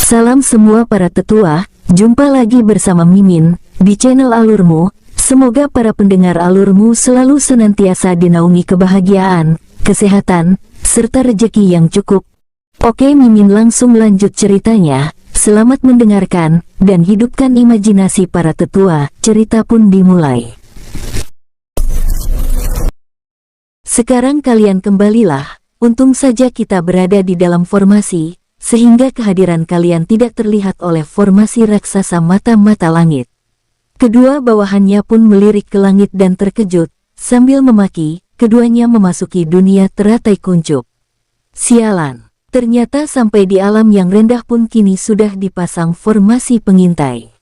Salam semua para tetua, jumpa lagi bersama Mimin di channel Alurmu. Semoga para pendengar Alurmu selalu senantiasa dinaungi kebahagiaan, kesehatan, serta rezeki yang cukup. Oke, Mimin langsung lanjut ceritanya. Selamat mendengarkan dan hidupkan imajinasi para tetua. Cerita pun dimulai. Sekarang kalian kembalilah. Untung saja kita berada di dalam formasi, sehingga kehadiran kalian tidak terlihat oleh formasi raksasa mata-mata langit. Kedua bawahannya pun melirik ke langit dan terkejut, sambil memaki, keduanya memasuki dunia teratai kuncup. Sialan, ternyata sampai di alam yang rendah pun kini sudah dipasang formasi pengintai.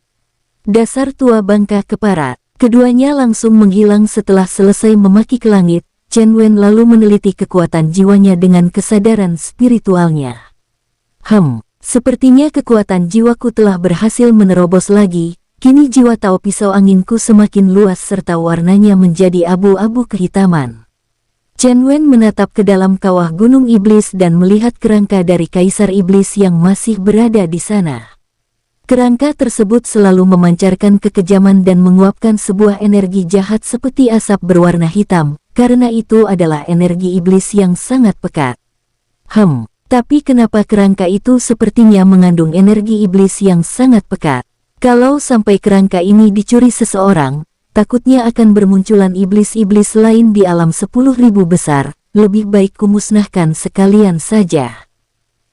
Dasar tua bangka keparat, keduanya langsung menghilang setelah selesai memaki ke langit. Chen Wen lalu meneliti kekuatan jiwanya dengan kesadaran spiritualnya. Sepertinya kekuatan jiwaku telah berhasil menerobos lagi, kini jiwa Tao pisau anginku semakin luas serta warnanya menjadi abu-abu kehitaman. Chen Wen menatap ke dalam kawah Gunung Iblis dan melihat kerangka dari Kaisar Iblis yang masih berada di sana. Kerangka tersebut selalu memancarkan kekejaman dan menguapkan sebuah energi jahat seperti asap berwarna hitam, karena itu adalah energi iblis yang sangat pekat. Tapi kenapa kerangka itu sepertinya mengandung energi iblis yang sangat pekat? Kalau sampai kerangka ini dicuri seseorang, takutnya akan bermunculan iblis-iblis lain di alam 10.000 besar, lebih baik kumusnahkan sekalian saja.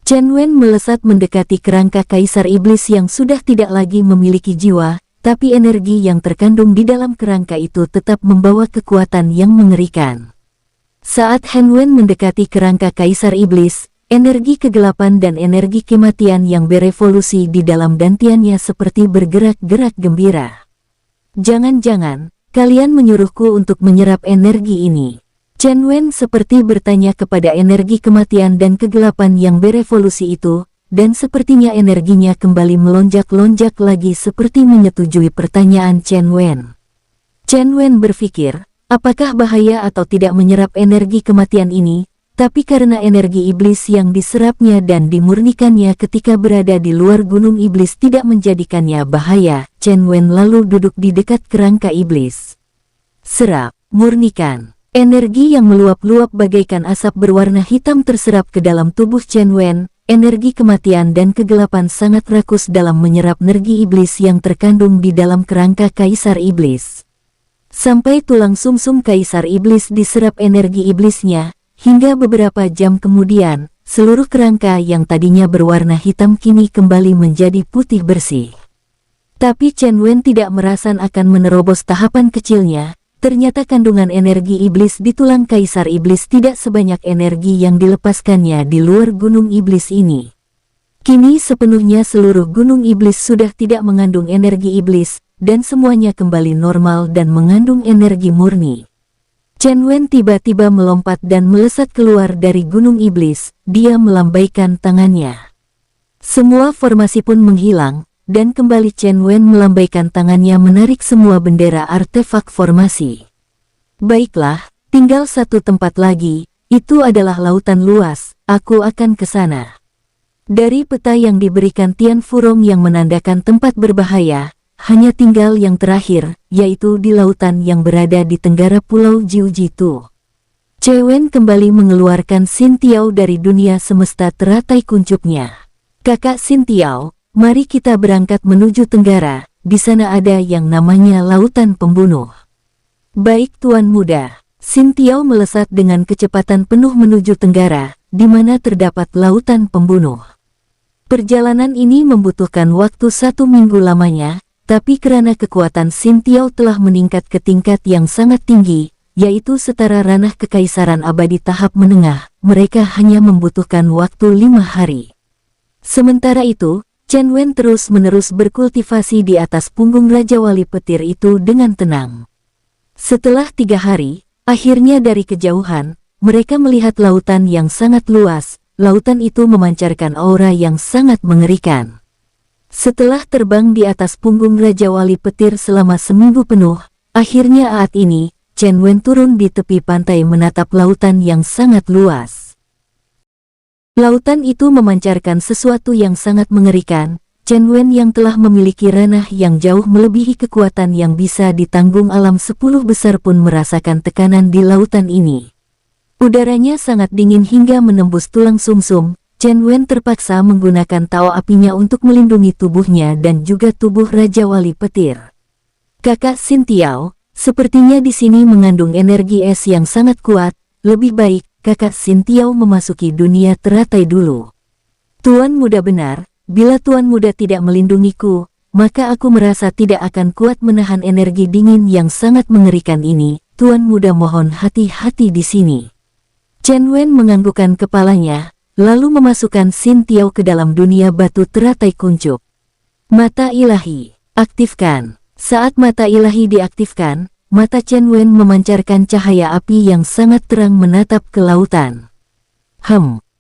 Chen Wen melesat mendekati kerangka Kaisar Iblis yang sudah tidak lagi memiliki jiwa, tapi energi yang terkandung di dalam kerangka itu tetap membawa kekuatan yang mengerikan. Saat Chen Wen mendekati kerangka Kaisar Iblis, energi kegelapan dan energi kematian yang berevolusi di dalam dantiannya seperti bergerak-gerak gembira. Jangan-jangan, kalian menyuruhku untuk menyerap energi ini. Chen Wen seperti bertanya kepada energi kematian dan kegelapan yang berevolusi itu, dan sepertinya energinya kembali melonjak-lonjak lagi seperti menyetujui pertanyaan Chen Wen. Chen Wen berpikir, apakah bahaya atau tidak menyerap energi kematian ini? Tapi karena energi iblis yang diserapnya dan dimurnikannya ketika berada di luar gunung iblis tidak menjadikannya bahaya, Chen Wen lalu duduk di dekat kerangka iblis. Serap, murnikan. Energi yang meluap-luap bagaikan asap berwarna hitam terserap ke dalam tubuh Chen Wen. Energi kematian dan kegelapan sangat rakus dalam menyerap energi iblis yang terkandung di dalam kerangka Kaisar Iblis. Sampai tulang sumsum Kaisar Iblis diserap energi iblisnya. Hingga beberapa jam kemudian, seluruh kerangka yang tadinya berwarna hitam kini kembali menjadi putih bersih. Tapi Chen Wen tidak merasa akan menerobos tahapan kecilnya. Ternyata kandungan energi iblis di tulang Kaisar Iblis tidak sebanyak energi yang dilepaskannya di luar gunung iblis ini. Kini sepenuhnya seluruh gunung iblis sudah tidak mengandung energi iblis, dan semuanya kembali normal dan mengandung energi murni. Chen Wen tiba-tiba melompat dan melesat keluar dari gunung iblis. Dia melambaikan tangannya. Semua formasi pun menghilang, dan kembali Chen Wen melambaikan tangannya menarik semua bendera artefak formasi. Baiklah, tinggal satu tempat lagi, itu adalah lautan luas, aku akan ke sana. Dari peta yang diberikan Tian Furong yang menandakan tempat berbahaya, hanya tinggal yang terakhir, yaitu di lautan yang berada di tenggara pulau Jiujitu. Chen Wen kembali mengeluarkan Xin Tiao dari dunia semesta teratai kuncupnya. Kakak Xin Tiao, mari kita berangkat menuju tenggara, di sana ada yang namanya lautan pembunuh. Baik Tuan Muda. Xin Tiao melesat dengan kecepatan penuh menuju tenggara, di mana terdapat lautan pembunuh. Perjalanan ini membutuhkan waktu 1 minggu lamanya, tapi karena kekuatan Xin Tiao telah meningkat ke tingkat yang sangat tinggi, yaitu setara ranah kekaisaran abadi tahap menengah, mereka hanya membutuhkan waktu 5 hari. Sementara itu, Chen Wen terus-menerus berkultivasi di atas punggung Raja Wali Petir itu dengan tenang. Setelah 3 hari, akhirnya dari kejauhan, mereka melihat lautan yang sangat luas. Lautan itu memancarkan aura yang sangat mengerikan. Setelah terbang di atas punggung Raja Wali Petir selama seminggu penuh, akhirnya saat ini, Chen Wen turun di tepi pantai menatap lautan yang sangat luas. Lautan itu memancarkan sesuatu yang sangat mengerikan. Chen Wen yang telah memiliki ranah yang jauh melebihi kekuatan yang bisa ditanggung alam 10 besar pun merasakan tekanan di lautan ini. Udaranya sangat dingin hingga menembus tulang sumsum. Chen Wen terpaksa menggunakan tao apinya untuk melindungi tubuhnya dan juga tubuh Raja Wali Petir. Kakak Xin Tiao, sepertinya di sini mengandung energi es yang sangat kuat. Lebih baik Kakak Xin Tiao memasuki dunia teratai dulu. Tuan muda benar. Bila Tuan Muda tidak melindungiku, maka aku merasa tidak akan kuat menahan energi dingin yang sangat mengerikan ini. Tuan Muda mohon hati-hati di sini. Chen Wen menganggukkan kepalanya, lalu memasukkan Xin Tiao ke dalam dunia batu teratai kuncup. Mata ilahi, aktifkan. Saat mata ilahi diaktifkan, mata Chen Wen memancarkan cahaya api yang sangat terang menatap ke lautan.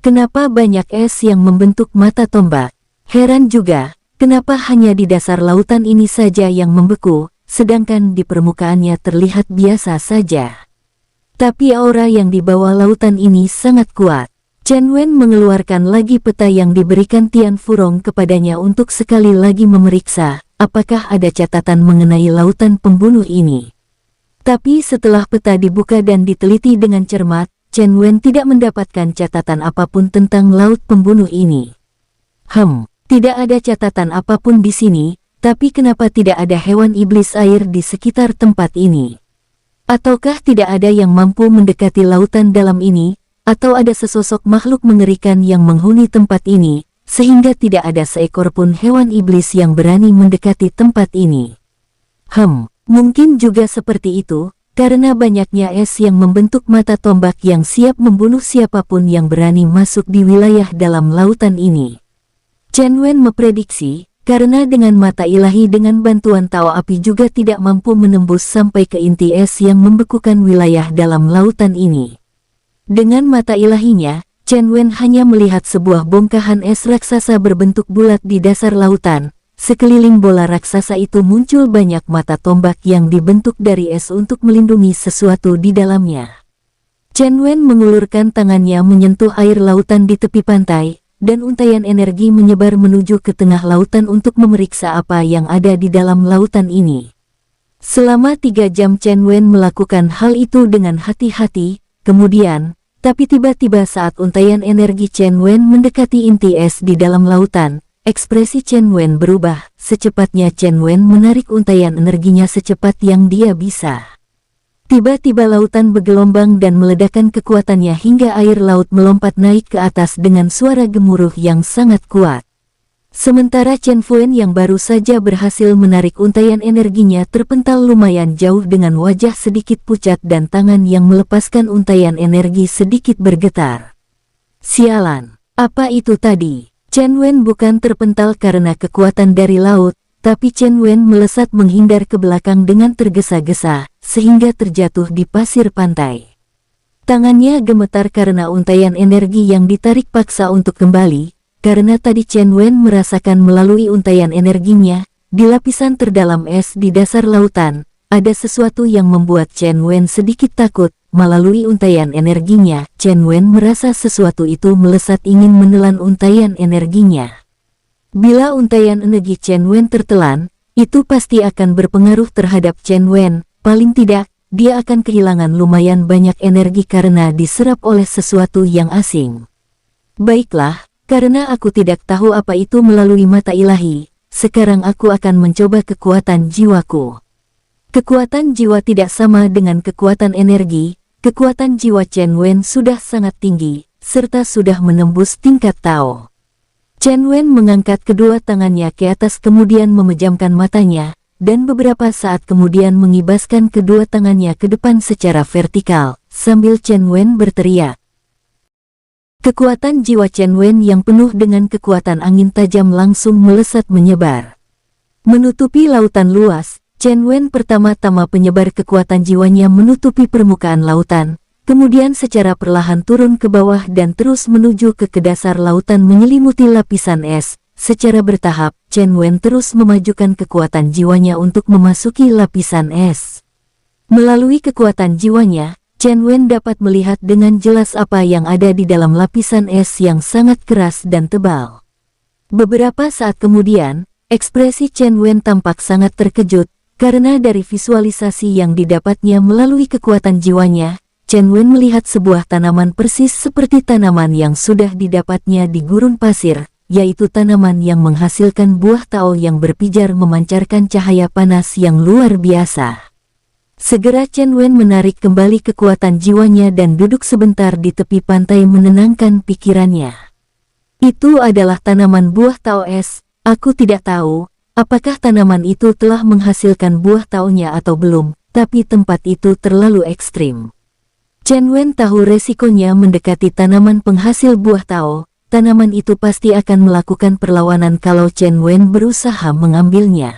Kenapa banyak es yang membentuk mata tombak? Heran juga, kenapa hanya di dasar lautan ini saja yang membeku, sedangkan di permukaannya terlihat biasa saja. Tapi aura yang di bawah lautan ini sangat kuat. Chen Wen mengeluarkan lagi peta yang diberikan Tian Furong kepadanya untuk sekali lagi memeriksa, apakah ada catatan mengenai lautan pembunuh ini. Tapi setelah peta dibuka dan diteliti dengan cermat, Chen Wen tidak mendapatkan catatan apapun tentang laut pembunuh ini. Tidak ada catatan apapun di sini, tapi kenapa tidak ada hewan iblis air di sekitar tempat ini? Ataukah tidak ada yang mampu mendekati lautan dalam ini, atau ada sesosok makhluk mengerikan yang menghuni tempat ini, sehingga tidak ada seekor pun hewan iblis yang berani mendekati tempat ini? Mungkin juga seperti itu, karena banyaknya es yang membentuk mata tombak yang siap membunuh siapapun yang berani masuk di wilayah dalam lautan ini. Chen Wen memprediksi, karena dengan mata ilahi dengan bantuan tao api juga tidak mampu menembus sampai ke inti es yang membekukan wilayah dalam lautan ini. Dengan mata ilahinya, Chen Wen hanya melihat sebuah bongkahan es raksasa berbentuk bulat di dasar lautan. Sekeliling bola raksasa itu muncul banyak mata tombak yang dibentuk dari es untuk melindungi sesuatu di dalamnya. Chen Wen mengulurkan tangannya menyentuh air lautan di tepi pantai, dan untaian energi menyebar menuju ke tengah lautan untuk memeriksa apa yang ada di dalam lautan ini. Selama 3 jam Chen Wen melakukan hal itu dengan hati-hati, kemudian, tapi tiba-tiba saat untaian energi Chen Wen mendekati inti es di dalam lautan, ekspresi Chen Wen berubah. Secepatnya Chen Wen menarik untaian energinya secepat yang dia bisa. Tiba-tiba lautan bergelombang dan meledakkan kekuatannya hingga air laut melompat naik ke atas dengan suara gemuruh yang sangat kuat. Sementara Chen Fuen yang baru saja berhasil menarik untaian energinya terpental lumayan jauh dengan wajah sedikit pucat dan tangan yang melepaskan untaian energi sedikit bergetar. Sialan, apa itu tadi? Chen Wen bukan terpental karena kekuatan dari laut, tapi Chen Wen melesat menghindar ke belakang dengan tergesa-gesa, sehingga terjatuh di pasir pantai. Tangannya gemetar karena untaian energi yang ditarik paksa untuk kembali, karena tadi Chen Wen merasakan melalui untaian energinya, di lapisan terdalam es di dasar lautan, ada sesuatu yang membuat Chen Wen sedikit takut. Melalui untaian energinya, Chen Wen merasa sesuatu itu melesat ingin menelan untaian energinya. Bila untaian energi Chen Wen tertelan, itu pasti akan berpengaruh terhadap Chen Wen. Paling tidak, dia akan kehilangan lumayan banyak energi karena diserap oleh sesuatu yang asing. Baiklah, karena aku tidak tahu apa itu melalui mata ilahi, sekarang aku akan mencoba kekuatan jiwaku. Kekuatan jiwa tidak sama dengan kekuatan energi. Kekuatan jiwa Chen Wen sudah sangat tinggi, serta sudah menembus tingkat Tao. Chen Wen mengangkat kedua tangannya ke atas kemudian memejamkan matanya, dan beberapa saat kemudian mengibaskan kedua tangannya ke depan secara vertikal, sambil Chen Wen berteriak. Kekuatan jiwa Chen Wen yang penuh dengan kekuatan angin tajam langsung melesat menyebar. Menutupi lautan luas, Chen Wen pertama-tama penyebar kekuatan jiwanya menutupi permukaan lautan, kemudian secara perlahan turun ke bawah dan terus menuju ke dasar lautan menyelimuti lapisan es. Secara bertahap, Chen Wen terus memajukan kekuatan jiwanya untuk memasuki lapisan es. Melalui kekuatan jiwanya, Chen Wen dapat melihat dengan jelas apa yang ada di dalam lapisan es yang sangat keras dan tebal. Beberapa saat kemudian, ekspresi Chen Wen tampak sangat terkejut, karena dari visualisasi yang didapatnya melalui kekuatan jiwanya, Chen Wen melihat sebuah tanaman persis seperti tanaman yang sudah didapatnya di gurun pasir, yaitu tanaman yang menghasilkan buah tao yang berpijar memancarkan cahaya panas yang luar biasa. Segera Chen Wen menarik kembali kekuatan jiwanya dan duduk sebentar di tepi pantai menenangkan pikirannya. Itu adalah tanaman buah tao es. Aku tidak tahu apakah tanaman itu telah menghasilkan buah taonya atau belum, tapi tempat itu terlalu ekstrim. Chen Wen tahu resikonya mendekati tanaman penghasil buah tao. Tanaman itu pasti akan melakukan perlawanan kalau Chen Wen berusaha mengambilnya.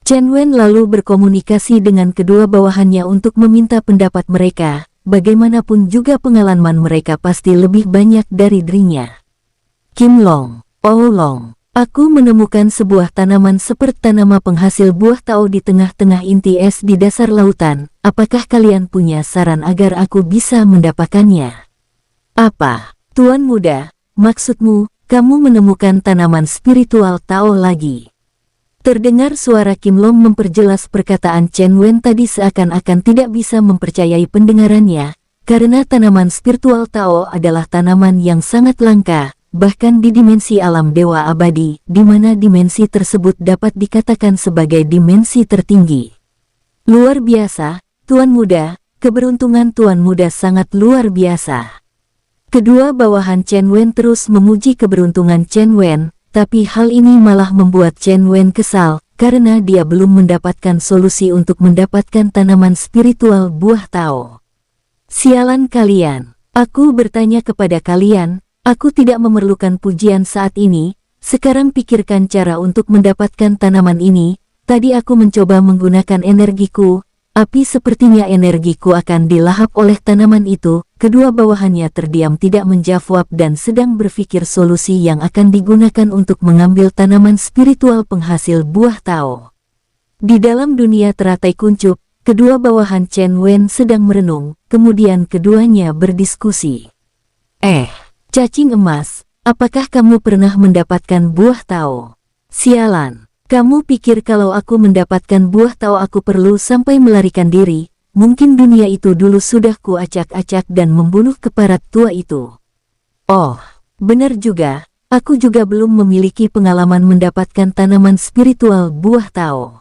Chen Wen lalu berkomunikasi dengan kedua bawahannya untuk meminta pendapat mereka. Bagaimanapun juga pengalaman mereka pasti lebih banyak dari dirinya. Kim Long, Oh Long, aku menemukan sebuah tanaman seperti tanaman penghasil buah tao di tengah-tengah inti es di dasar lautan. Apakah kalian punya saran agar aku bisa mendapatkannya? Apa, Tuan Muda, maksudmu, kamu menemukan tanaman spiritual tao lagi? Terdengar suara Kim Long memperjelas perkataan Chen Wen tadi seakan-akan tidak bisa mempercayai pendengarannya, karena tanaman spiritual tao adalah tanaman yang sangat langka, bahkan di dimensi alam dewa abadi, di mana dimensi tersebut dapat dikatakan sebagai dimensi tertinggi. Luar biasa, Tuan Muda, keberuntungan Tuan Muda sangat luar biasa. Kedua bawahan Chen Wen terus memuji keberuntungan Chen Wen, tapi hal ini malah membuat Chen Wen kesal, karena dia belum mendapatkan solusi untuk mendapatkan tanaman spiritual buah tao. Sialan kalian, aku bertanya kepada kalian, aku tidak memerlukan pujian saat ini, sekarang pikirkan cara untuk mendapatkan tanaman ini. Tadi aku mencoba menggunakan energiku, api sepertinya energiku akan dilahap oleh tanaman itu. Kedua bawahannya terdiam tidak menjawab dan sedang berpikir solusi yang akan digunakan untuk mengambil tanaman spiritual penghasil buah tao. Di dalam dunia teratai kuncup, kedua bawahan Chen Wen sedang merenung, kemudian keduanya berdiskusi. Cacing emas, apakah kamu pernah mendapatkan buah tao? Sialan, kamu pikir kalau aku mendapatkan buah tao aku perlu sampai melarikan diri? Mungkin dunia itu dulu sudah kuacak-acak dan membunuh keparat tua itu. Oh, benar juga, aku juga belum memiliki pengalaman mendapatkan tanaman spiritual buah tao.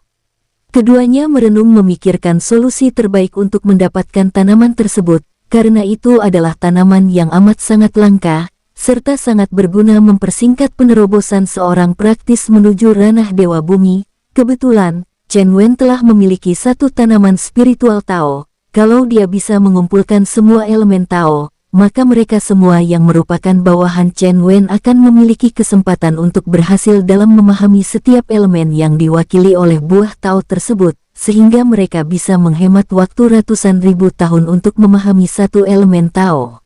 Keduanya merenung memikirkan solusi terbaik untuk mendapatkan tanaman tersebut, karena itu adalah tanaman yang amat sangat langka, serta sangat berguna mempersingkat penerobosan seorang praktis menuju ranah Dewa Bumi. Kebetulan, Chen Wen telah memiliki satu tanaman spiritual tao. Kalau dia bisa mengumpulkan semua elemen tao, maka mereka semua yang merupakan bawahan Chen Wen akan memiliki kesempatan untuk berhasil dalam memahami setiap elemen yang diwakili oleh buah tao tersebut, sehingga mereka bisa menghemat waktu ratusan ribu tahun untuk memahami satu elemen tao.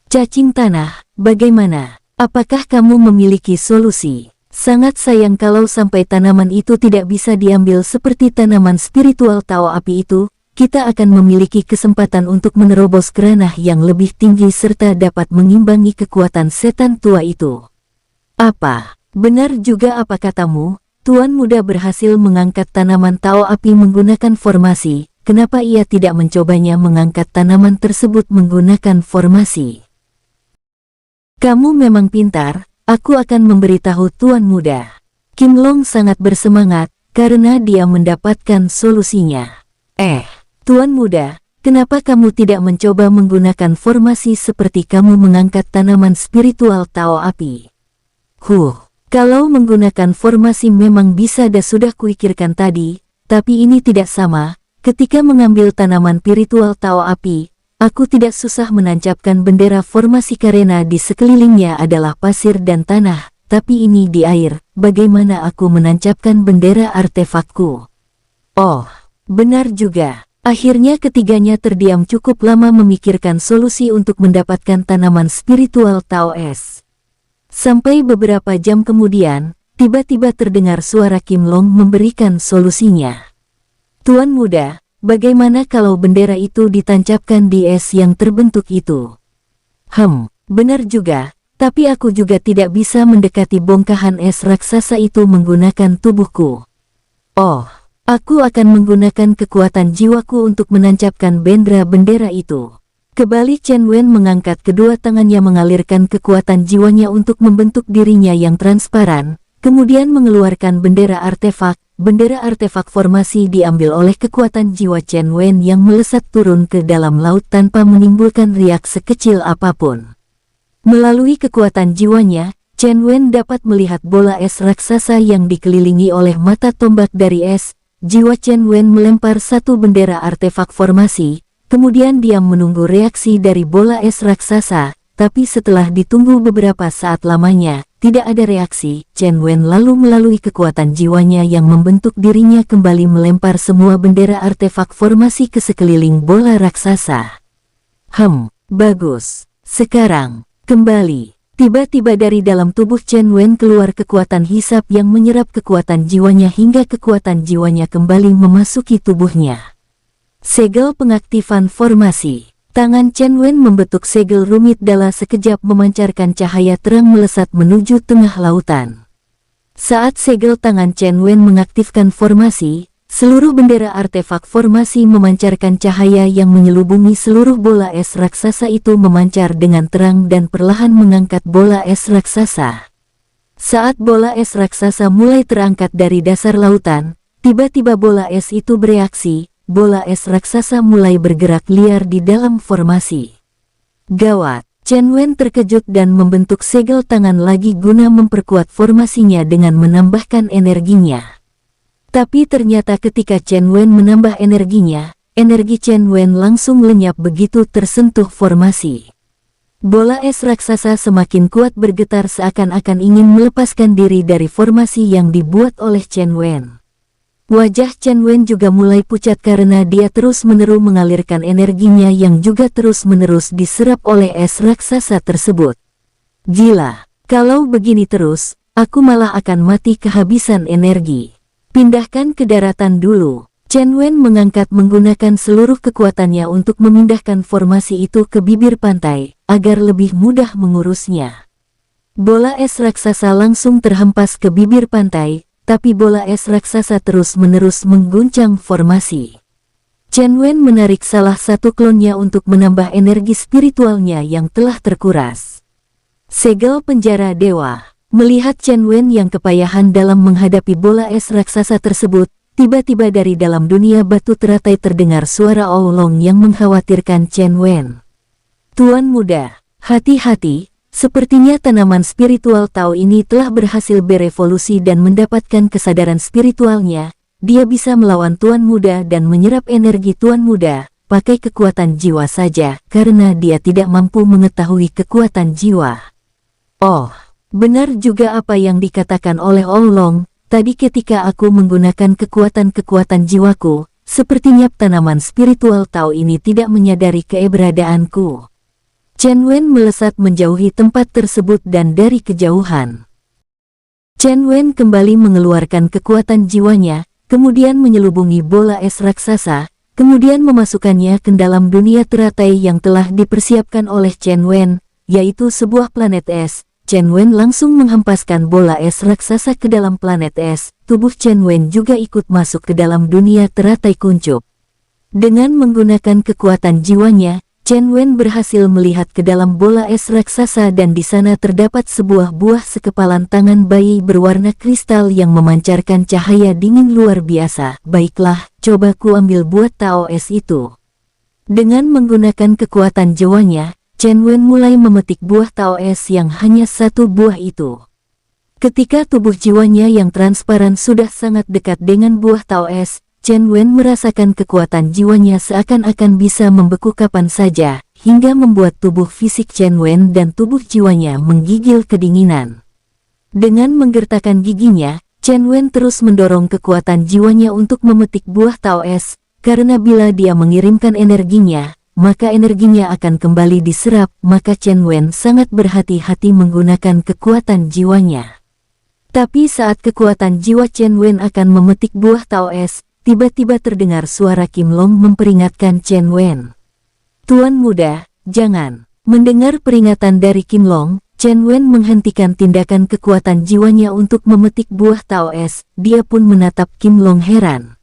Cacing tanah, bagaimana? Apakah kamu memiliki solusi? Sangat sayang kalau sampai tanaman itu tidak bisa diambil seperti tanaman spiritual tao api itu, kita akan memiliki kesempatan untuk menerobos ke ranah yang lebih tinggi serta dapat mengimbangi kekuatan setan tua itu. Apa? Benar juga apa katamu? Tuan Muda berhasil mengangkat tanaman tao api menggunakan formasi, kenapa ia tidak mencobanya mengangkat tanaman tersebut menggunakan formasi? Kamu memang pintar. Aku akan memberitahu Tuan Muda. Kim Long sangat bersemangat, karena dia mendapatkan solusinya. Tuan Muda, kenapa kamu tidak mencoba menggunakan formasi seperti kamu mengangkat tanaman spiritual tao api? Kalau menggunakan formasi memang bisa sudah kuikirkan tadi, tapi ini tidak sama. Ketika mengambil tanaman spiritual tao api, aku tidak susah menancapkan bendera formasi karena di sekelilingnya adalah pasir dan tanah, tapi ini di air, bagaimana aku menancapkan bendera artefakku? Oh, benar juga. Akhirnya ketiganya terdiam cukup lama memikirkan solusi untuk mendapatkan tanaman spiritual Tao Es. Sampai beberapa jam kemudian, tiba-tiba terdengar suara Kim Long memberikan solusinya. Tuan Muda, bagaimana kalau bendera itu ditancapkan di es yang terbentuk itu? Benar juga, tapi aku juga tidak bisa mendekati bongkahan es raksasa itu menggunakan tubuhku. Oh, aku akan menggunakan kekuatan jiwaku untuk menancapkan bendera itu. Kembali Chen Wen mengangkat kedua tangannya mengalirkan kekuatan jiwanya untuk membentuk dirinya yang transparan, kemudian mengeluarkan bendera artefak. Bendera artefak formasi diambil oleh kekuatan jiwa Chen Wen yang melesat turun ke dalam laut tanpa menimbulkan riak sekecil apapun. Melalui kekuatan jiwanya, Chen Wen dapat melihat bola es raksasa yang dikelilingi oleh mata tombak dari es. Jiwa Chen Wen melempar satu bendera artefak formasi, kemudian diam menunggu reaksi dari bola es raksasa, tapi setelah ditunggu beberapa saat lamanya, tidak ada reaksi. Chen Wen lalu melalui kekuatan jiwanya yang membentuk dirinya kembali melempar semua bendera artefak formasi ke sekeliling bola raksasa. Bagus. Sekarang, kembali. Tiba-tiba dari dalam tubuh Chen Wen keluar kekuatan hisap yang menyerap kekuatan jiwanya hingga kekuatan jiwanya kembali memasuki tubuhnya. Segel pengaktifan formasi. Tangan Chen Wen membentuk segel rumit dalam sekejap memancarkan cahaya terang melesat menuju tengah lautan. Saat segel tangan Chen Wen mengaktifkan formasi, seluruh bendera artefak formasi memancarkan cahaya yang menyelubungi seluruh bola es raksasa itu memancar dengan terang dan perlahan mengangkat bola es raksasa. Saat bola es raksasa mulai terangkat dari dasar lautan, tiba-tiba bola es itu bereaksi. Bola es raksasa mulai bergerak liar di dalam formasi. Gawat, Chen Wen terkejut dan membentuk segel tangan lagi guna memperkuat formasinya dengan menambahkan energinya. Tapi ternyata ketika Chen Wen menambah energinya, energi Chen Wen langsung lenyap begitu tersentuh formasi. Bola es raksasa semakin kuat bergetar seakan-akan ingin melepaskan diri dari formasi yang dibuat oleh Chen Wen. Wajah Chen Wen juga mulai pucat karena dia terus-menerus mengalirkan energinya yang juga terus-menerus diserap oleh es raksasa tersebut. Gila, kalau begini terus, aku malah akan mati kehabisan energi. Pindahkan ke daratan dulu. Chen Wen mengangkat menggunakan seluruh kekuatannya untuk memindahkan formasi itu ke bibir pantai, agar lebih mudah mengurusnya. Bola es raksasa langsung terhempas ke bibir pantai, tapi bola es raksasa terus-menerus mengguncang formasi. Chen Wen menarik salah satu klonnya untuk menambah energi spiritualnya yang telah terkuras. Segel penjara dewa. Melihat Chen Wen yang kepayahan dalam menghadapi bola es raksasa tersebut, tiba-tiba dari dalam dunia batu teratai terdengar suara Oolong yang mengkhawatirkan Chen Wen. Tuan muda, hati-hati. Sepertinya tanaman spiritual Tao ini telah berhasil berevolusi dan mendapatkan kesadaran spiritualnya. Dia bisa melawan Tuan Muda dan menyerap energi Tuan Muda, pakai kekuatan jiwa saja, karena dia tidak mampu mengetahui kekuatan jiwa. Oh, benar juga apa yang dikatakan oleh Oolong, tadi ketika aku menggunakan kekuatan-kekuatan jiwaku, sepertinya tanaman spiritual Tao ini tidak menyadari keberadaanku. Chen Wen melesat menjauhi tempat tersebut dan dari kejauhan. Chen Wen kembali mengeluarkan kekuatan jiwanya, kemudian menyelubungi bola es raksasa, kemudian memasukkannya ke dalam dunia teratai yang telah dipersiapkan oleh Chen Wen, yaitu sebuah planet es. Chen Wen langsung menghempaskan bola es raksasa ke dalam planet es, tubuh Chen Wen juga ikut masuk ke dalam dunia teratai kuncup. Dengan menggunakan kekuatan jiwanya, Chen Wen berhasil melihat ke dalam bola es raksasa dan di sana terdapat sebuah buah sekepalan tangan bayi berwarna kristal yang memancarkan cahaya dingin luar biasa. Baiklah, coba ku ambil buah Tao es itu. Dengan menggunakan kekuatan jiwanya, Chen Wen mulai memetik buah Tao es yang hanya satu buah itu. Ketika tubuh jiwanya yang transparan sudah sangat dekat dengan buah Tao es, Chen Wen merasakan kekuatan jiwanya seakan-akan bisa membeku kapan saja, hingga membuat tubuh fisik Chen Wen dan tubuh jiwanya menggigil kedinginan. Dengan menggertakkan giginya, Chen Wen terus mendorong kekuatan jiwanya untuk memetik buah Tao es, karena bila dia mengirimkan energinya, maka energinya akan kembali diserap, maka Chen Wen sangat berhati-hati menggunakan kekuatan jiwanya. Tapi saat kekuatan jiwa Chen Wen akan memetik buah Tao es, tiba-tiba terdengar suara Kim Long memperingatkan Chen Wen. "Tuan muda, jangan." Mendengar peringatan dari Kim Long, Chen Wen menghentikan tindakan kekuatan jiwanya untuk memetik buah Tao Es. Dia pun menatap Kim Long heran.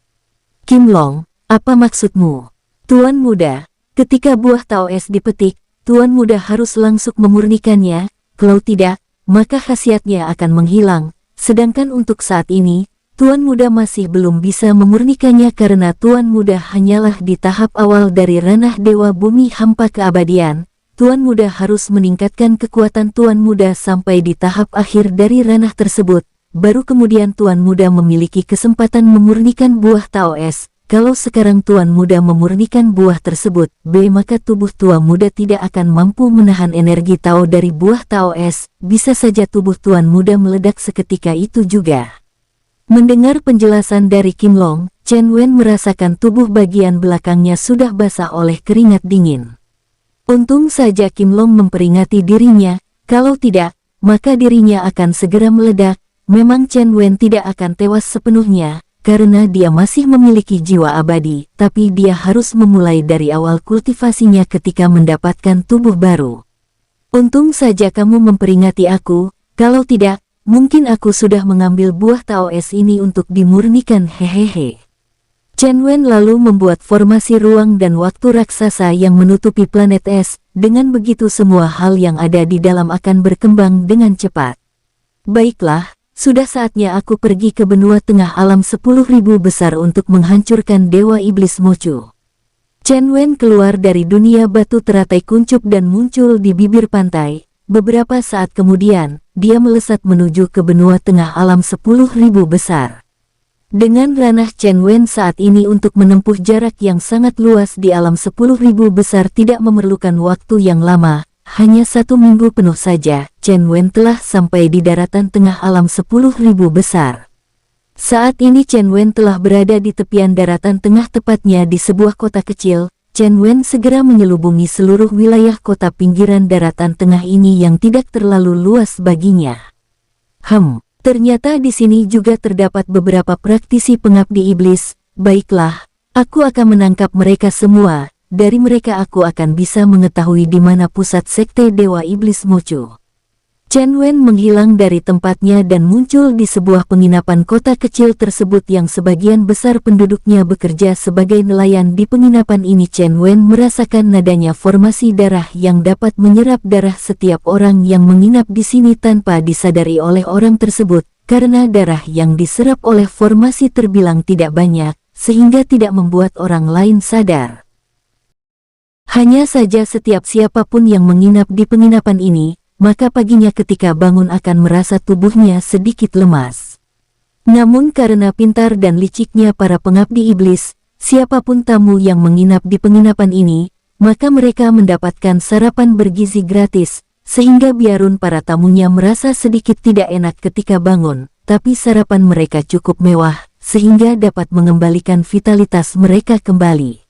"Kim Long, apa maksudmu?" "Tuan muda, ketika buah Tao Es dipetik, Tuan muda harus langsung memurnikannya, kalau tidak, maka khasiatnya akan menghilang. Sedangkan untuk saat ini, Tuan muda masih belum bisa memurnikannya karena Tuan muda hanyalah di tahap awal dari ranah Dewa Bumi Hampa Keabadian. Tuan muda harus meningkatkan kekuatan Tuan muda sampai di tahap akhir dari ranah tersebut, baru kemudian Tuan muda memiliki kesempatan memurnikan buah Tao Es. Kalau sekarang Tuan muda memurnikan buah tersebut, maka tubuh Tuan muda tidak akan mampu menahan energi Tao dari buah Tao Es. Bisa saja tubuh Tuan muda meledak seketika itu juga." Mendengar penjelasan dari Kim Long, Chen Wen merasakan tubuh bagian belakangnya sudah basah oleh keringat dingin. Untung saja Kim Long memperingati dirinya, kalau tidak, maka dirinya akan segera meledak. Memang Chen Wen tidak akan tewas sepenuhnya, karena dia masih memiliki jiwa abadi, tapi dia harus memulai dari awal kultivasinya ketika mendapatkan tubuh baru. "Untung saja kamu memperingati aku, kalau tidak, mungkin aku sudah mengambil buah Tao Es ini untuk dimurnikan, hehehe." Chen Wen lalu membuat formasi ruang dan waktu raksasa yang menutupi planet es. Dengan begitu semua hal yang ada di dalam akan berkembang dengan cepat. "Baiklah, sudah saatnya aku pergi ke benua tengah alam 10.000 besar untuk menghancurkan Dewa Iblis Mochu." Chen Wen keluar dari dunia batu teratai kuncup dan muncul di bibir pantai. Beberapa saat kemudian, dia melesat menuju ke benua tengah alam 10.000 besar. Dengan ranah Chen Wen saat ini untuk menempuh jarak yang sangat luas di alam 10.000 besar tidak memerlukan waktu yang lama, hanya 1 minggu penuh saja, Chen Wen telah sampai di daratan tengah alam 10.000 besar. Saat ini Chen Wen telah berada di tepian daratan tengah, tepatnya di sebuah kota kecil. Chen Wen segera menyelubungi seluruh wilayah kota pinggiran daratan tengah ini yang tidak terlalu luas baginya. Ternyata di sini juga terdapat beberapa praktisi pengabdi iblis. Baiklah, aku akan menangkap mereka semua. Dari mereka aku akan bisa mengetahui di mana pusat sekte Dewa Iblis Mochu. Chen Wen menghilang dari tempatnya dan muncul di sebuah penginapan kota kecil tersebut yang sebagian besar penduduknya bekerja sebagai nelayan. Di penginapan ini Chen Wen merasakan nadanya formasi darah yang dapat menyerap darah setiap orang yang menginap di sini tanpa disadari oleh orang tersebut, karena darah yang diserap oleh formasi terbilang tidak banyak, sehingga tidak membuat orang lain sadar. Hanya saja setiap siapapun yang menginap di penginapan ini, maka paginya ketika bangun akan merasa tubuhnya sedikit lemas. Namun karena pintar dan liciknya para pengabdi iblis, siapapun tamu yang menginap di penginapan ini, maka mereka mendapatkan sarapan bergizi gratis, sehingga biarpun para tamunya merasa sedikit tidak enak ketika bangun, tapi sarapan mereka cukup mewah, sehingga dapat mengembalikan vitalitas mereka kembali.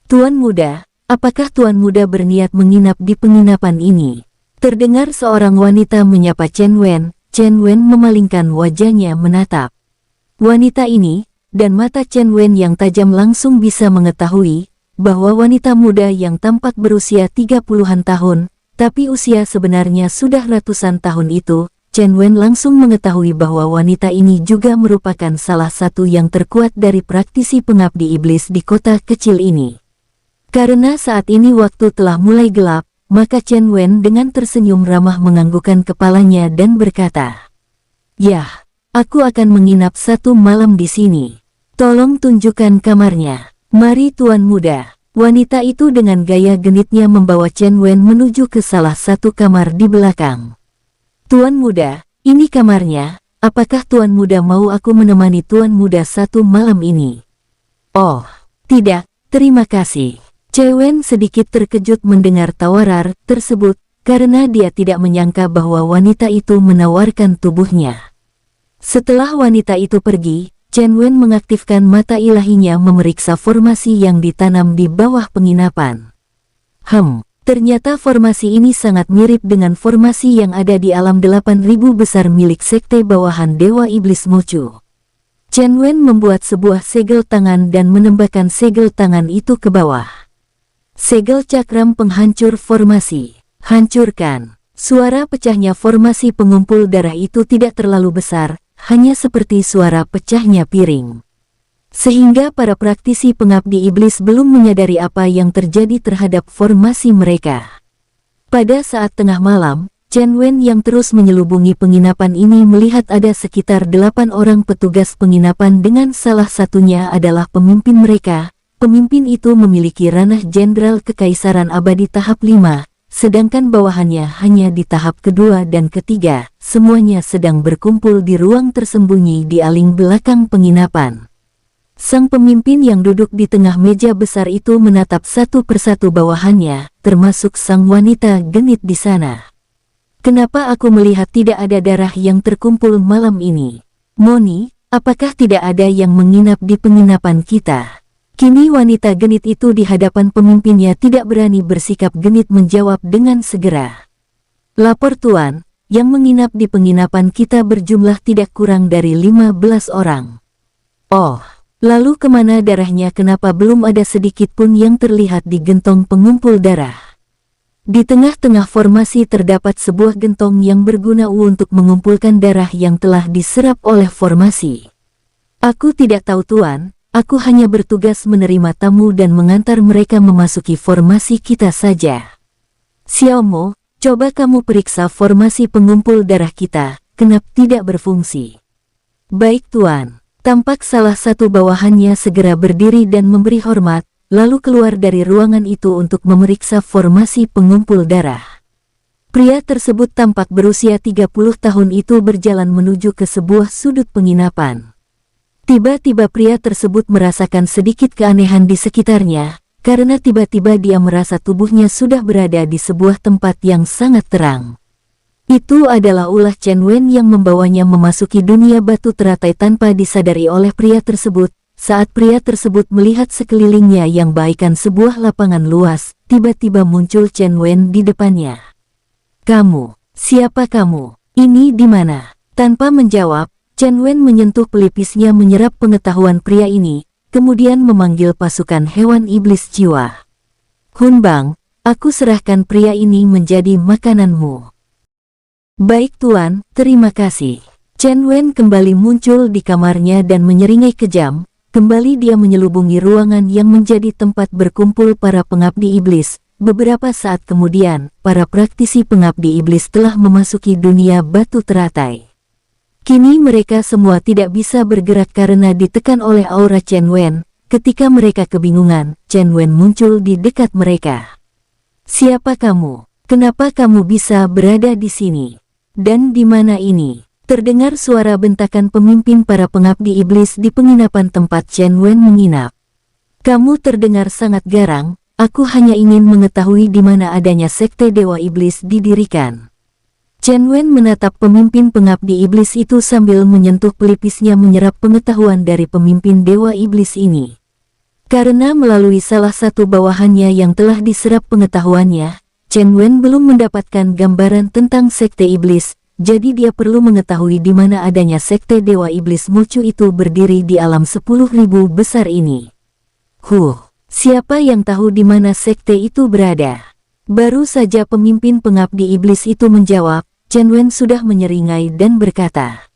"Tuan muda, apakah Tuan muda berniat menginap di penginapan ini?" Terdengar seorang wanita menyapa Chen Wen. Chen Wen memalingkan wajahnya menatap wanita ini, dan mata Chen Wen yang tajam langsung bisa mengetahui bahwa wanita muda yang tampak berusia 30-an tahun, tapi usia sebenarnya sudah ratusan tahun itu. Chen Wen langsung mengetahui bahwa wanita ini juga merupakan salah satu yang terkuat dari praktisi pengabdi iblis di kota kecil ini. Karena saat ini waktu telah mulai gelap, maka Chen Wen dengan tersenyum ramah menganggukkan kepalanya dan berkata, "Yah, aku akan menginap 1 malam di sini. Tolong tunjukkan kamarnya." "Mari Tuan muda." Wanita itu dengan gaya genitnya membawa Chen Wen menuju ke salah satu kamar di belakang. "Tuan muda, ini kamarnya. Apakah Tuan muda mau aku menemani Tuan muda 1 malam ini?" "Oh, tidak, terima kasih." Chen Wen sedikit terkejut mendengar tawaran tersebut, karena dia tidak menyangka bahwa wanita itu menawarkan tubuhnya. Setelah wanita itu pergi, Chen Wen mengaktifkan mata ilahinya memeriksa formasi yang ditanam di bawah penginapan. Ternyata formasi ini sangat mirip dengan formasi yang ada di alam 8.000 besar milik sekte bawahan Dewa Iblis Mochu. Chen Wen membuat sebuah segel tangan dan menembakkan segel tangan itu ke bawah. Segel cakram penghancur formasi. Hancurkan. Suara pecahnya formasi pengumpul darah itu tidak terlalu besar, hanya seperti suara pecahnya piring. Sehingga para praktisi pengabdi iblis belum menyadari apa yang terjadi terhadap formasi mereka. Pada saat tengah malam, Chen Wen yang terus menyelubungi penginapan ini melihat ada sekitar 8 orang petugas penginapan dengan salah satunya adalah pemimpin mereka. Pemimpin itu memiliki ranah jenderal kekaisaran abadi tahap 5, sedangkan bawahannya hanya di tahap kedua dan ketiga. Semuanya sedang berkumpul di ruang tersembunyi di aling belakang penginapan. Sang pemimpin yang duduk di tengah meja besar itu menatap satu persatu bawahannya, termasuk sang wanita genit di sana. Kenapa aku melihat tidak ada darah yang terkumpul malam ini? Moni, apakah tidak ada yang menginap di penginapan kita? Kini wanita genit itu di hadapan pemimpinnya tidak berani bersikap genit menjawab dengan segera. Lapor Tuan, yang menginap di penginapan kita berjumlah tidak kurang dari 15 orang. Oh, lalu kemana darahnya? Kenapa belum ada sedikit pun yang terlihat di gentong pengumpul darah? Di tengah-tengah formasi terdapat sebuah gentong yang berguna untuk mengumpulkan darah yang telah diserap oleh formasi. Aku tidak tahu Tuan. Aku hanya bertugas menerima tamu dan mengantar mereka memasuki formasi kita saja. Xiaomo, coba kamu periksa formasi pengumpul darah kita, kenapa tidak berfungsi? Baik Tuan. Tampak salah satu bawahannya segera berdiri dan memberi hormat, lalu keluar dari ruangan itu untuk memeriksa formasi pengumpul darah. Pria tersebut tampak berusia 30 tahun itu berjalan menuju ke sebuah sudut penginapan. Tiba-tiba pria tersebut merasakan sedikit keanehan di sekitarnya, karena tiba-tiba dia merasa tubuhnya sudah berada di sebuah tempat yang sangat terang. Itu adalah ulah Chen Wen yang membawanya memasuki dunia batu teratai tanpa disadari oleh pria tersebut. Saat pria tersebut melihat sekelilingnya yang bagaikan sebuah lapangan luas, tiba-tiba muncul Chen Wen di depannya. Kamu, siapa kamu? Ini di mana? Tanpa menjawab, Chen Wen menyentuh pelipisnya menyerap pengetahuan pria ini, kemudian memanggil pasukan hewan iblis jiwa. Hun Bang, aku serahkan pria ini menjadi makananmu. Baik Tuan, terima kasih. Chen Wen kembali muncul di kamarnya dan menyeringai kejam, kembali dia menyelubungi ruangan yang menjadi tempat berkumpul para pengabdi iblis. Beberapa saat kemudian, para praktisi pengabdi iblis telah memasuki dunia batu teratai. Kini mereka semua tidak bisa bergerak karena ditekan oleh aura Chen Wen. Ketika mereka kebingungan, Chen Wen muncul di dekat mereka. Siapa kamu? Kenapa kamu bisa berada di sini? Dan di mana ini? Terdengar suara bentakan pemimpin para pengabdi iblis di penginapan tempat Chen Wen menginap. Kamu terdengar sangat garang, aku hanya ingin mengetahui di mana adanya sekte dewa iblis didirikan. Chen Wen menatap pemimpin pengabdi iblis itu sambil menyentuh pelipisnya menyerap pengetahuan dari pemimpin dewa iblis ini. Karena melalui salah satu bawahannya yang telah diserap pengetahuannya, Chen Wen belum mendapatkan gambaran tentang sekte iblis, jadi dia perlu mengetahui di mana adanya sekte dewa iblis Mucu itu berdiri di alam 10.000 besar ini. Siapa yang tahu di mana sekte itu berada? Baru saja pemimpin pengabdi iblis itu menjawab, Chen Wen sudah menyeringai dan berkata,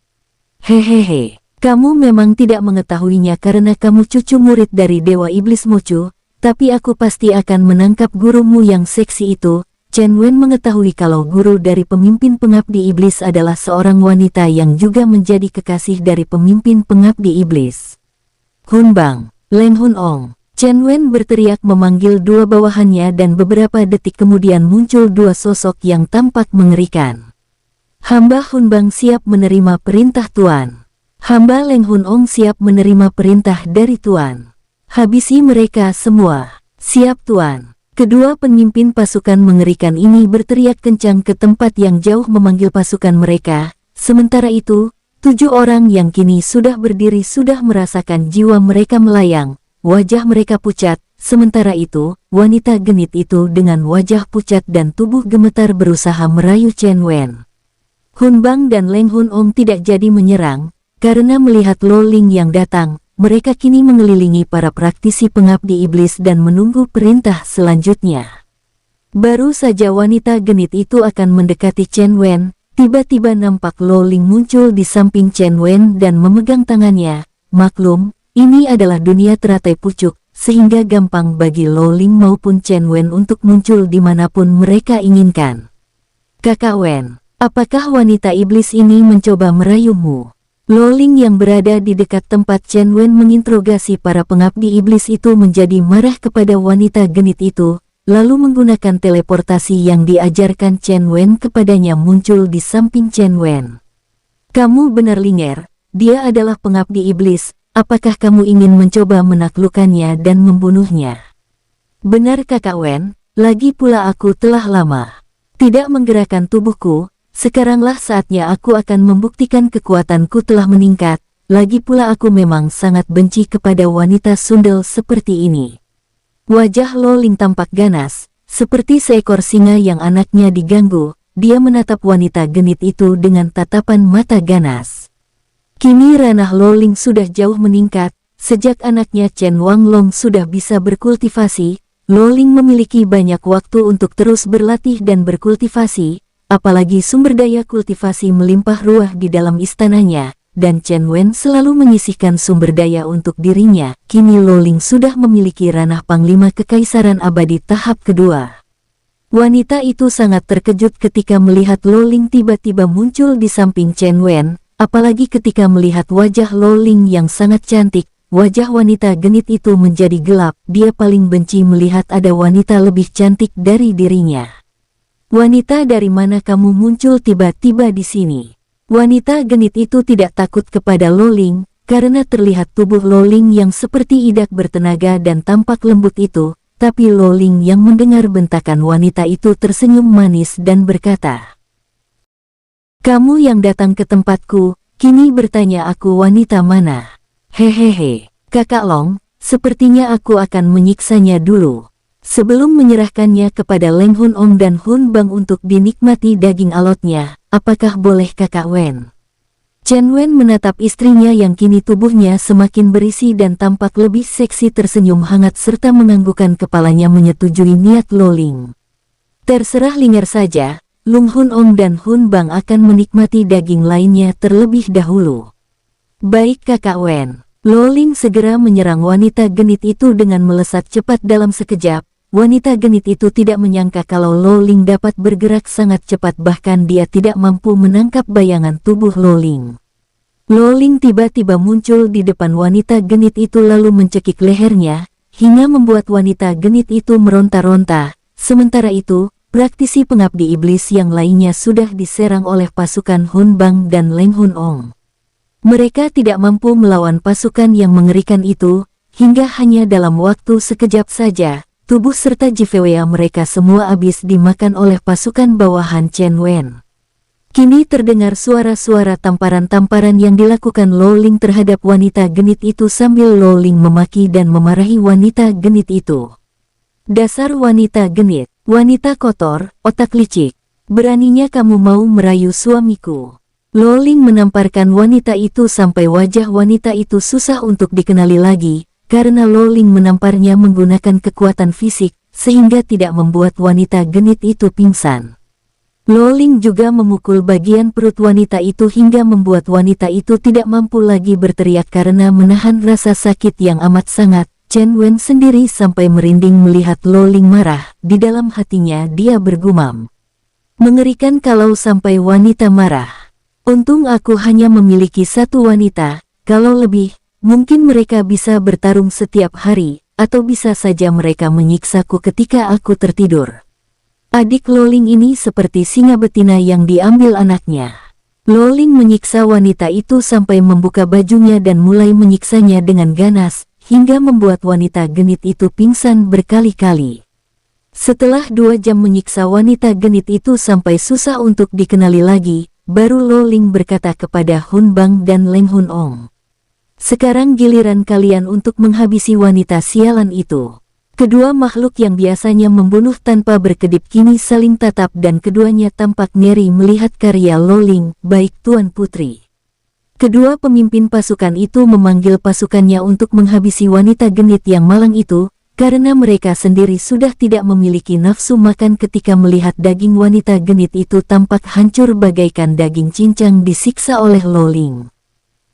Hehehe, kamu memang tidak mengetahuinya karena kamu cucu murid dari Dewa Iblis Mucu, tapi aku pasti akan menangkap gurumu yang seksi itu. Chen Wen mengetahui kalau guru dari pemimpin pengabdi iblis adalah seorang wanita yang juga menjadi kekasih dari pemimpin pengabdi iblis. Hun Bang, Leng Hun Ong. Chen Wen berteriak memanggil dua bawahannya dan beberapa detik kemudian muncul dua sosok yang tampak mengerikan. Hamba Hun Bang siap menerima perintah Tuan. Hamba Leng Hun Ong siap menerima perintah dari Tuan. Habisi mereka semua. Siap Tuan. Kedua pemimpin pasukan mengerikan ini berteriak kencang ke tempat yang jauh memanggil pasukan mereka. Sementara itu, 7 orang yang kini sudah berdiri sudah merasakan jiwa mereka melayang. Wajah mereka pucat, sementara itu, wanita genit itu dengan wajah pucat dan tubuh gemetar berusaha merayu Chen Wen. Hun Bang dan Leng Hun Ong tidak jadi menyerang, Karena melihat Lo Ling yang datang, mereka kini mengelilingi para praktisi pengabdi iblis dan menunggu perintah selanjutnya. Baru saja wanita genit itu akan mendekati Chen Wen, tiba-tiba nampak Lo Ling muncul di samping Chen Wen dan memegang tangannya. Maklum, ini adalah dunia teratai pucuk, sehingga gampang bagi Lo Ling maupun Chen Wen untuk muncul dimanapun mereka inginkan. Kakak Wen, apakah wanita iblis ini mencoba merayumu? Lo Ling yang berada di dekat tempat Chen Wen menginterogasi para pengabdi iblis itu menjadi marah kepada wanita genit itu, lalu menggunakan teleportasi yang diajarkan Chen Wen kepadanya muncul di samping Chen Wen. Kamu benar Linger, dia adalah pengabdi iblis, apakah kamu ingin mencoba menaklukkannya dan membunuhnya? Benar Kakak Wen, lagi pula aku telah lama tidak menggerakkan tubuhku, sekaranglah saatnya aku akan membuktikan kekuatanku telah meningkat, lagi pula aku memang sangat benci kepada wanita sundel seperti ini. Wajah Lo Ling tampak ganas, seperti seekor singa yang anaknya diganggu, dia menatap wanita genit itu dengan tatapan mata ganas. Kini ranah Lo Ling sudah jauh meningkat, sejak anaknya Chen Wanglong sudah bisa berkultivasi, Lo Ling memiliki banyak waktu untuk terus berlatih dan berkultivasi, apalagi sumber daya kultivasi melimpah ruah di dalam istananya, dan Chen Wen selalu menyisihkan sumber daya untuk dirinya. Kini Lo Ling sudah memiliki ranah Panglima Kekaisaran Abadi tahap kedua. Wanita itu sangat terkejut ketika melihat Lo Ling tiba-tiba muncul di samping Chen Wen. Apalagi ketika melihat wajah Lo Ling yang sangat cantik, wajah wanita genit itu menjadi gelap. Dia paling benci melihat ada wanita lebih cantik dari dirinya. Wanita dari mana kamu muncul tiba-tiba di sini? Wanita genit itu tidak takut kepada Lo Ling, karena terlihat tubuh Lo Ling yang seperti idak bertenaga dan tampak lembut itu, tapi Lo Ling yang mendengar bentakan wanita itu tersenyum manis dan berkata, "Kamu yang datang ke tempatku, kini bertanya aku wanita mana? Hehehe, Kakak Long, sepertinya aku akan menyiksanya dulu. Sebelum menyerahkannya kepada Leng Hun Ong dan Hun Bang untuk dinikmati daging alotnya, apakah boleh Kakak Wen?" Chen Wen menatap istrinya yang kini tubuhnya semakin berisi dan tampak lebih seksi tersenyum hangat serta menganggukkan kepalanya menyetujui niat Lo Ling. "Terserah Linger saja. Lung Hun Ong dan Hun Bang akan menikmati daging lainnya terlebih dahulu." "Baik Kakak Wen." Lo Ling segera menyerang wanita genit itu dengan melesat cepat dalam sekejap. Wanita genit itu tidak menyangka kalau Lo Ling dapat bergerak sangat cepat, bahkan dia tidak mampu menangkap bayangan tubuh Lo Ling. Lo Ling tiba-tiba muncul di depan wanita genit itu lalu mencekik lehernya, hingga membuat wanita genit itu meronta-ronta. Sementara itu, praktisi pengabdi iblis yang lainnya sudah diserang oleh pasukan Hun Bang dan Leng Hun Ong. Mereka tidak mampu melawan pasukan yang mengerikan itu, hingga hanya dalam waktu sekejap saja, tubuh serta jiwa mereka semua habis dimakan oleh pasukan bawahan Chen Wen. Kini terdengar suara-suara tamparan-tamparan yang dilakukan Lo Ling terhadap wanita genit itu sambil Lo Ling memaki dan memarahi wanita genit itu. "Dasar wanita genit! Wanita kotor, otak licik, beraninya kamu mau merayu suamiku." Lo Ling menamparkan wanita itu sampai wajah wanita itu susah untuk dikenali lagi, karena Lo Ling menamparnya menggunakan kekuatan fisik, sehingga tidak membuat wanita genit itu pingsan. Lo Ling juga memukul bagian perut wanita itu hingga membuat wanita itu tidak mampu lagi berteriak karena menahan rasa sakit yang amat sangat. Chen Wen sendiri sampai merinding melihat Lo Ling marah. Di dalam hatinya dia bergumam, "Mengerikan kalau sampai wanita marah. Untung aku hanya memiliki satu wanita, kalau lebih, mungkin mereka bisa bertarung setiap hari, atau bisa saja mereka menyiksaku ketika aku tertidur." Adik Lo Ling ini seperti singa betina yang diambil anaknya. Lo Ling menyiksa wanita itu sampai membuka bajunya dan mulai menyiksanya dengan ganas, hingga membuat wanita genit itu pingsan berkali-kali. Setelah 2 jam menyiksa wanita genit itu sampai susah untuk dikenali lagi, baru Lo Ling berkata kepada Hun Bang dan Leng Hun Ong, "Sekarang giliran kalian untuk menghabisi wanita sialan itu." Kedua makhluk yang biasanya membunuh tanpa berkedip kini saling tatap dan keduanya tampak ngeri melihat karya Lo Ling. "Baik Tuan Putri." Kedua pemimpin pasukan itu memanggil pasukannya untuk menghabisi wanita genit yang malang itu, karena mereka sendiri sudah tidak memiliki nafsu makan ketika melihat daging wanita genit itu tampak hancur bagaikan daging cincang disiksa oleh Lo Ling.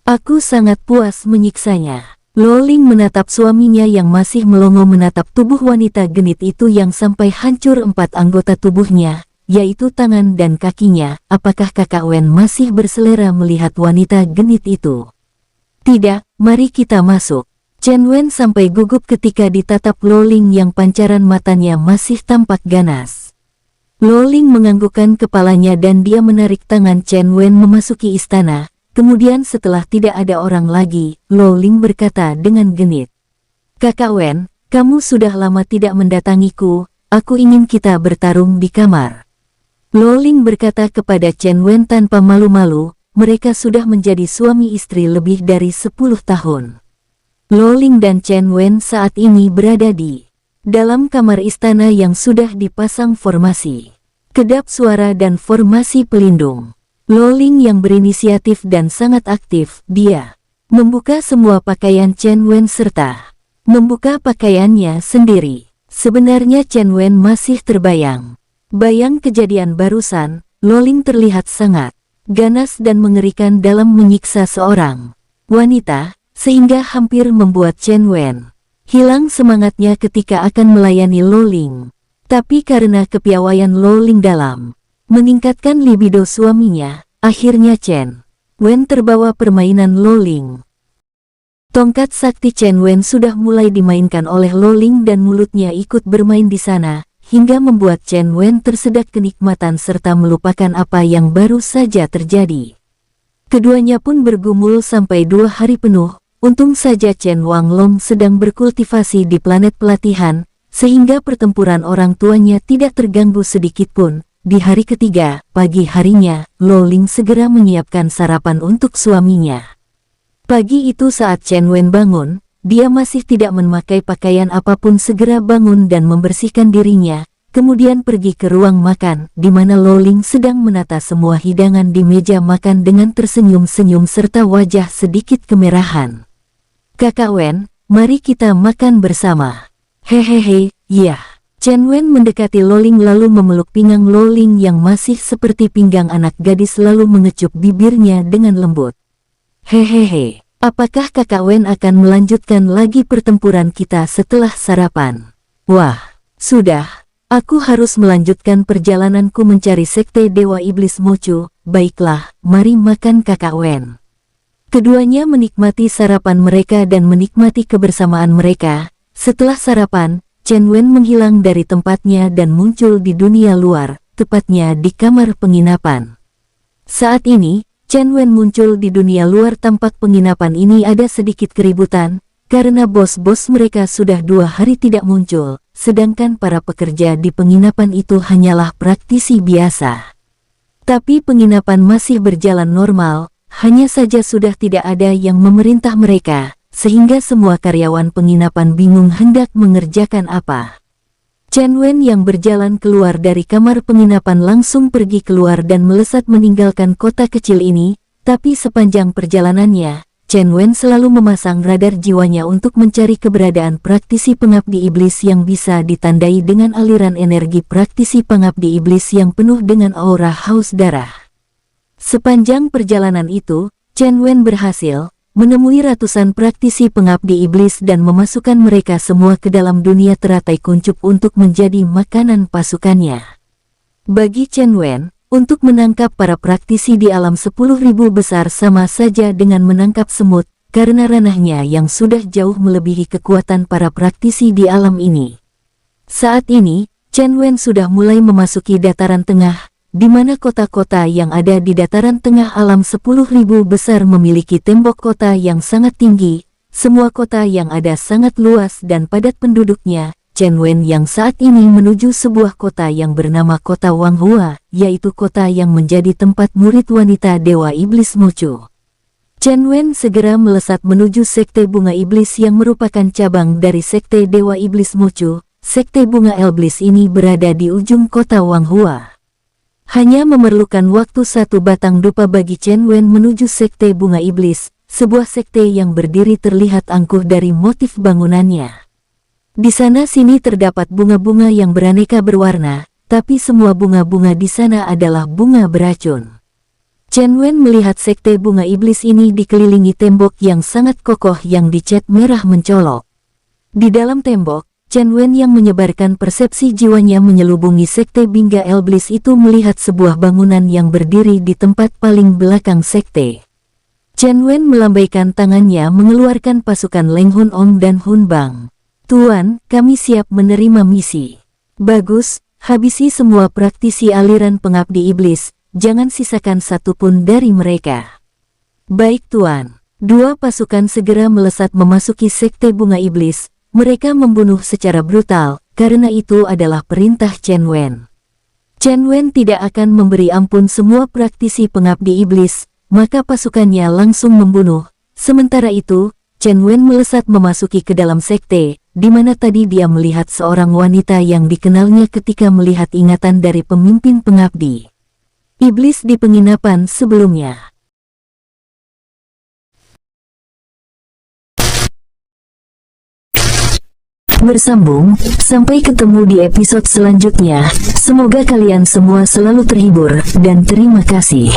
Aku sangat puas menyiksanya. Lo Ling menatap suaminya yang masih melongo menatap tubuh wanita genit itu yang sampai hancur 4 anggota tubuhnya, yaitu tangan dan kakinya. Apakah Kakak Wen masih berselera melihat wanita genit itu? Tidak, mari kita masuk. Chen Wen sampai gugup ketika ditatap Lo Ling yang pancaran matanya masih tampak ganas. Lo Ling menganggukkan kepalanya dan dia menarik tangan Chen Wen memasuki istana. Kemudian setelah tidak ada orang lagi, Lo Ling berkata dengan genit. Kakak Wen, kamu sudah lama tidak mendatangiku, aku ingin kita bertarung di kamar. Lo Ling berkata kepada Chen Wen tanpa malu-malu, mereka sudah menjadi suami istri lebih dari 10 tahun. Lo Ling dan Chen Wen saat ini berada di dalam kamar istana yang sudah dipasang formasi kedap suara dan formasi pelindung. Lo Ling yang berinisiatif dan sangat aktif, dia membuka semua pakaian Chen Wen serta membuka pakaiannya sendiri. Sebenarnya Chen Wen masih terbayang kejadian barusan. Lo Ling terlihat sangat ganas dan mengerikan dalam menyiksa seorang wanita, sehingga hampir membuat Chen Wen hilang semangatnya ketika akan melayani Lo Ling. Tapi karena kepiawaian Lo Ling dalam meningkatkan libido suaminya, akhirnya Chen Wen terbawa permainan Lo Ling. Tongkat sakti Chen Wen sudah mulai dimainkan oleh Lo Ling dan mulutnya ikut bermain di sana, hingga membuat Chen Wen tersedak kenikmatan serta melupakan apa yang baru saja terjadi. Keduanya pun bergumul sampai 2 hari penuh. Untung saja Chen Wanglong sedang berkultivasi di planet pelatihan, sehingga pertempuran orang tuanya tidak terganggu sedikitpun. Di hari ketiga, pagi harinya, Lo Ling segera menyiapkan sarapan untuk suaminya. Pagi itu saat Chen Wen bangun, dia masih tidak memakai pakaian apapun, segera bangun dan membersihkan dirinya, kemudian pergi ke ruang makan, di mana Lo Ling sedang menata semua hidangan di meja makan dengan tersenyum-senyum serta wajah sedikit kemerahan. Kakak Wen, mari kita makan bersama. Hehehe, iya. Chen Wen mendekati Lo Ling lalu memeluk pinggang Lo Ling yang masih seperti pinggang anak gadis lalu mengecup bibirnya dengan lembut. Hehehe, apakah Kakak Wen akan melanjutkan lagi pertempuran kita setelah sarapan? Wah, sudah. Aku harus melanjutkan perjalananku mencari sekte Dewa Iblis Mochu. Baiklah, mari makan Kakak Wen. Keduanya menikmati sarapan mereka dan menikmati kebersamaan mereka. Setelah sarapan, Chen Wen menghilang dari tempatnya dan muncul di dunia luar, tepatnya di kamar penginapan. Saat ini, Chen Wen muncul di dunia luar. Tampak penginapan ini ada sedikit keributan, karena bos-bos mereka sudah 2 hari tidak muncul, sedangkan para pekerja di penginapan itu hanyalah praktisi biasa. Tapi penginapan masih berjalan normal, hanya saja sudah tidak ada yang memerintah mereka, sehingga semua karyawan penginapan bingung hendak mengerjakan apa. Chen Wen yang berjalan keluar dari kamar penginapan langsung pergi keluar dan melesat meninggalkan kota kecil ini, tapi sepanjang perjalanannya, Chen Wen selalu memasang radar jiwanya untuk mencari keberadaan praktisi pengabdi iblis yang bisa ditandai dengan aliran energi praktisi pengabdi iblis yang penuh dengan aura haus darah. Sepanjang perjalanan itu, Chen Wen berhasil menemui ratusan praktisi pengabdi iblis dan memasukkan mereka semua ke dalam dunia teratai kuncup untuk menjadi makanan pasukannya. Bagi Chen Wen, untuk menangkap para praktisi di alam 10.000 besar sama saja dengan menangkap semut, karena ranahnya yang sudah jauh melebihi kekuatan para praktisi di alam ini. Saat ini, Chen Wen sudah mulai memasuki dataran tengah, di mana kota-kota yang ada di dataran tengah alam 10.000 besar memiliki tembok kota yang sangat tinggi. Semua kota yang ada sangat luas dan padat penduduknya. Chen Wen yang saat ini menuju sebuah kota yang bernama Kota Wanghua, yaitu kota yang menjadi tempat murid wanita Dewa Iblis Mochu. Chen Wen segera melesat menuju Sekte Bunga Iblis yang merupakan cabang dari Sekte Dewa Iblis Mochu. Sekte Bunga Iblis ini berada di ujung kota Wanghua. Hanya memerlukan waktu 1 batang dupa bagi Chen Wen menuju Sekte Bunga Iblis, sebuah sekte yang berdiri terlihat angkuh dari motif bangunannya. Di sana-sini terdapat bunga-bunga yang beraneka berwarna, tapi semua bunga-bunga di sana adalah bunga beracun. Chen Wen melihat Sekte Bunga Iblis ini dikelilingi tembok yang sangat kokoh yang dicat merah mencolok. Di dalam tembok, Chen Wen yang menyebarkan persepsi jiwanya menyelubungi Sekte Bunga Iblis itu melihat sebuah bangunan yang berdiri di tempat paling belakang sekte. Chen Wen melambaikan tangannya mengeluarkan pasukan Leng Hun Ong dan Hun Bang. "Tuan, kami siap menerima misi." "Bagus, habisi semua praktisi aliran pengabdi iblis, jangan sisakan satupun dari mereka." "Baik Tuan." 2 pasukan segera melesat memasuki Sekte Bunga Iblis. Mereka membunuh secara brutal, karena itu adalah perintah Chen Wen. Chen Wen tidak akan memberi ampun semua praktisi pengabdi iblis, maka pasukannya langsung membunuh. Sementara itu, Chen Wen melesat memasuki ke dalam sekte, di mana tadi dia melihat seorang wanita yang dikenalnya ketika melihat ingatan dari pemimpin pengabdi iblis di penginapan sebelumnya. Bersambung, sampai ketemu di episode selanjutnya. Semoga kalian semua selalu terhibur, dan terima kasih.